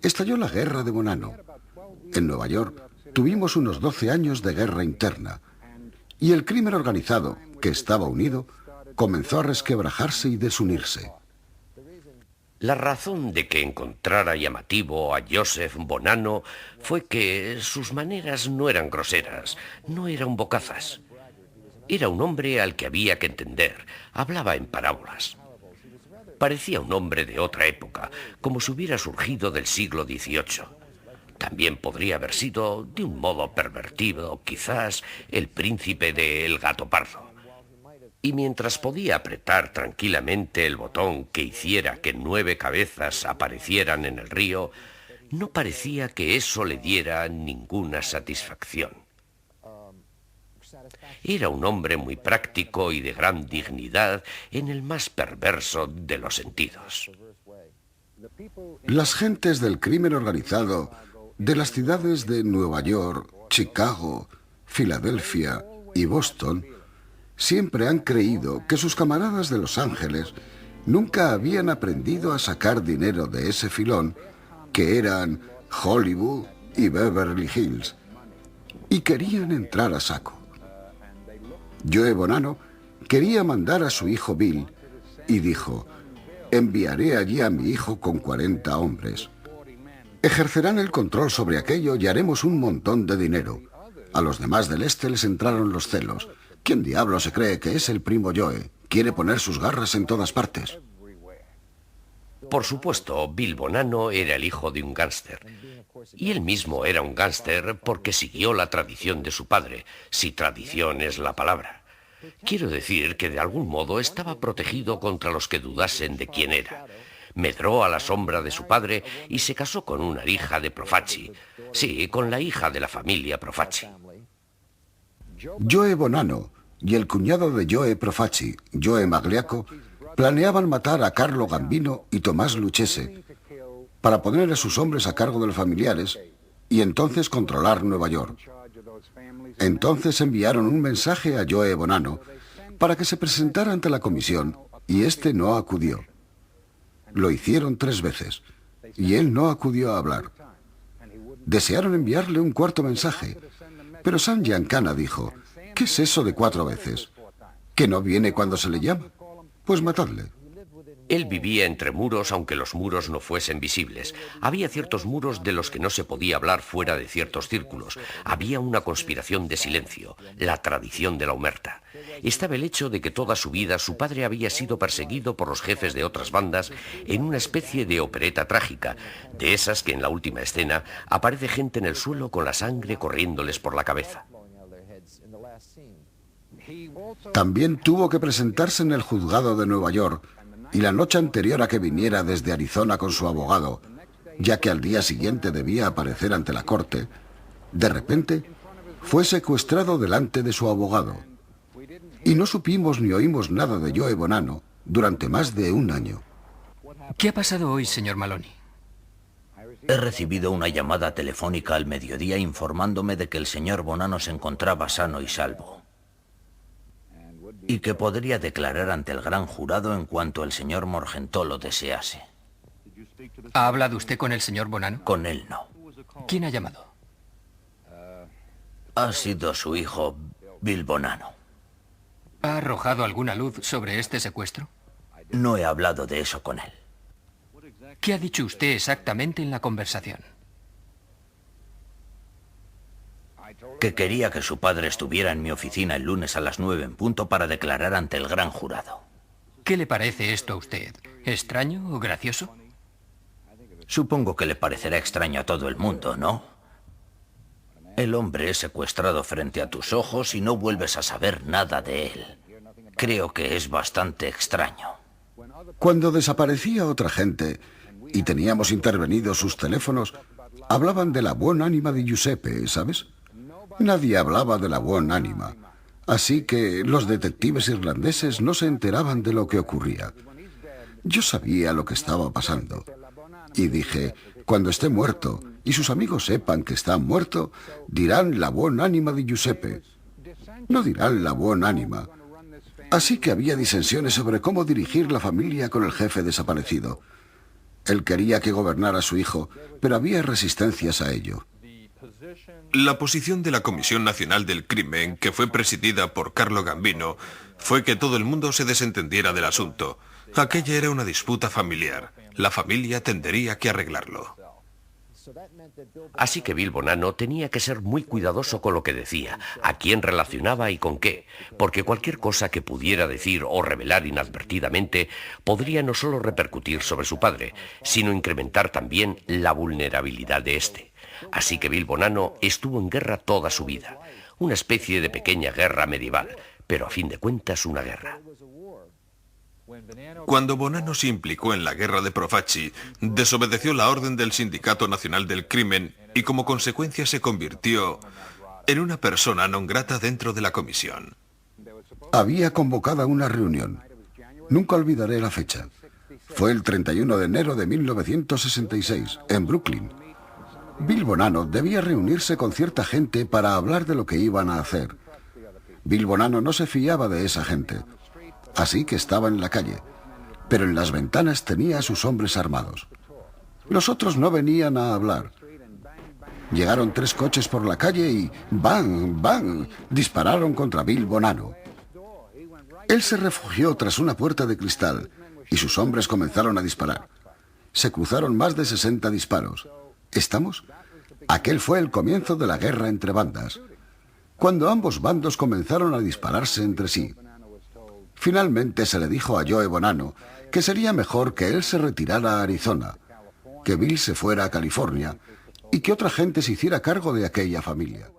estalló la guerra de Bonanno. En Nueva York tuvimos unos 12 años de guerra interna y el crimen organizado, que estaba unido, comenzó a resquebrajarse y desunirse. La razón de que encontrara llamativo a Joseph Bonanno fue que sus maneras no eran groseras, no eran bocazas. Era un hombre al que había que entender, hablaba en parábolas. Parecía un hombre de otra época, como si hubiera surgido del siglo XVIII. También podría haber sido, de un modo pervertido, quizás, el príncipe de El Gato Pardo. Y mientras podía apretar tranquilamente el botón que hiciera que 9 cabezas aparecieran en el río, no parecía que eso le diera ninguna satisfacción. Era un hombre muy práctico y de gran dignidad en el más perverso de los sentidos. Las gentes del crimen organizado de las ciudades de Nueva York, Chicago, Filadelfia y Boston siempre han creído que sus camaradas de Los Ángeles nunca habían aprendido a sacar dinero de ese filón que eran Hollywood y Beverly Hills, y querían entrar a saco. Joe Bonanno quería mandar a su hijo Bill y dijo: enviaré allí a mi hijo con 40 hombres. Ejercerán el control sobre aquello y haremos un montón de dinero. A los demás del este les entraron los celos. ¿Quién diablo se cree que es el primo Joe? Quiere poner sus garras en todas partes. Por supuesto, Bill Bonanno era el hijo de un gángster. Y él mismo era un gángster porque siguió la tradición de su padre, si tradición es la palabra. Quiero decir que de algún modo estaba protegido contra los que dudasen de quién era. Medró a la sombra de su padre y se casó con una hija de Profaci. Sí, con la hija de la familia Profaci. Joe Bonanno y el cuñado de Joe Profaci, Joe Magliacco, planeaban matar a Carlo Gambino y Tomás Lucchese para poner a sus hombres a cargo de los familiares y entonces controlar Nueva York. Entonces enviaron un mensaje a Joe Bonanno para que se presentara ante la comisión y este no acudió. Lo hicieron 3 veces y él no acudió a hablar. Desearon enviarle un cuarto mensaje, pero Sam Giancana dijo: ¿qué es eso de 4 veces? ¿Que no viene cuando se le llama? Pues matadle. Él vivía entre muros, aunque los muros no fuesen visibles. Había ciertos muros de los que no se podía hablar fuera de ciertos círculos. Había una conspiración de silencio, la tradición de la omerta. Estaba el hecho de que toda su vida su padre había sido perseguido por los jefes de otras bandas en una especie de opereta trágica, de esas que en la última escena aparece gente en el suelo con la sangre corriéndoles por la cabeza. También tuvo que presentarse en el juzgado de Nueva York y la noche anterior a que viniera desde Arizona con su abogado, ya que al día siguiente debía aparecer ante la corte, de repente fue secuestrado delante de su abogado. Y no supimos ni oímos nada de Joe Bonanno durante más de 1 año. ¿Qué ha pasado hoy, señor Maloney? He recibido una llamada telefónica al mediodía informándome de que el señor Bonanno se encontraba sano y salvo y que podría declarar ante el gran jurado en cuanto el señor Morgenthau lo desease. ¿Ha hablado usted con el señor Bonanno? Con él no. ¿Quién ha llamado? Ha sido su hijo, Bill Bonanno. ¿Ha arrojado alguna luz sobre este secuestro? No he hablado de eso con él. ¿Qué ha dicho usted exactamente en la conversación? Que quería que su padre estuviera en mi oficina el lunes a las 9 en punto para declarar ante el gran jurado. ¿Qué le parece esto a usted? ¿Extraño o gracioso? Supongo que le parecerá extraño a todo el mundo, ¿no? El hombre es secuestrado frente a tus ojos y no vuelves a saber nada de él. Creo que es bastante extraño. Cuando desaparecía otra gente y teníamos intervenidos sus teléfonos, hablaban de la buena ánima de Giuseppe, ¿sabes? Nadie hablaba de la buena ánima, así que los detectives irlandeses no se enteraban de lo que ocurría. Yo sabía lo que estaba pasando y dije: cuando esté muerto y sus amigos sepan que está muerto, dirán la buena ánima de Giuseppe. No dirán la buena ánima. Así que había disensiones sobre cómo dirigir la familia con el jefe desaparecido. Él quería que gobernara a su hijo, pero había resistencias a ello. La posición de la Comisión Nacional del Crimen, que fue presidida por Carlo Gambino, fue que todo el mundo se desentendiera del asunto. Aquella era una disputa familiar. La familia tendría que arreglarlo. Así que Bill Bonanno tenía que ser muy cuidadoso con lo que decía, a quién relacionaba y con qué, porque cualquier cosa que pudiera decir o revelar inadvertidamente podría no solo repercutir sobre su padre, sino incrementar también la vulnerabilidad de éste. Así que Bill Bonanno estuvo en guerra toda su vida, una especie de pequeña guerra medieval, pero a fin de cuentas una guerra. Cuando Bonanno se implicó en la guerra de Profaci, desobedeció la orden del Sindicato Nacional del Crimen y como consecuencia se convirtió en una persona non grata dentro de la comisión. Había convocado una reunión. Nunca olvidaré la fecha. Fue el 31 de enero de 1966, en Brooklyn. Bill Bonanno debía reunirse con cierta gente para hablar de lo que iban a hacer. Bill Bonanno no se fiaba de esa gente, así que estaba en la calle, pero en las ventanas tenía a sus hombres armados. Los otros no venían a hablar. Llegaron 3 coches por la calle y ¡bang, bang!, dispararon contra Bill Bonanno. Él se refugió tras una puerta de cristal y sus hombres comenzaron a disparar. Se cruzaron más de 60 disparos. ¿Estamos? Aquel fue el comienzo de la guerra entre bandas, cuando ambos bandos comenzaron a dispararse entre sí. Finalmente se le dijo a Joe Bonanno que sería mejor que él se retirara a Arizona, que Bill se fuera a California y que otra gente se hiciera cargo de aquella familia.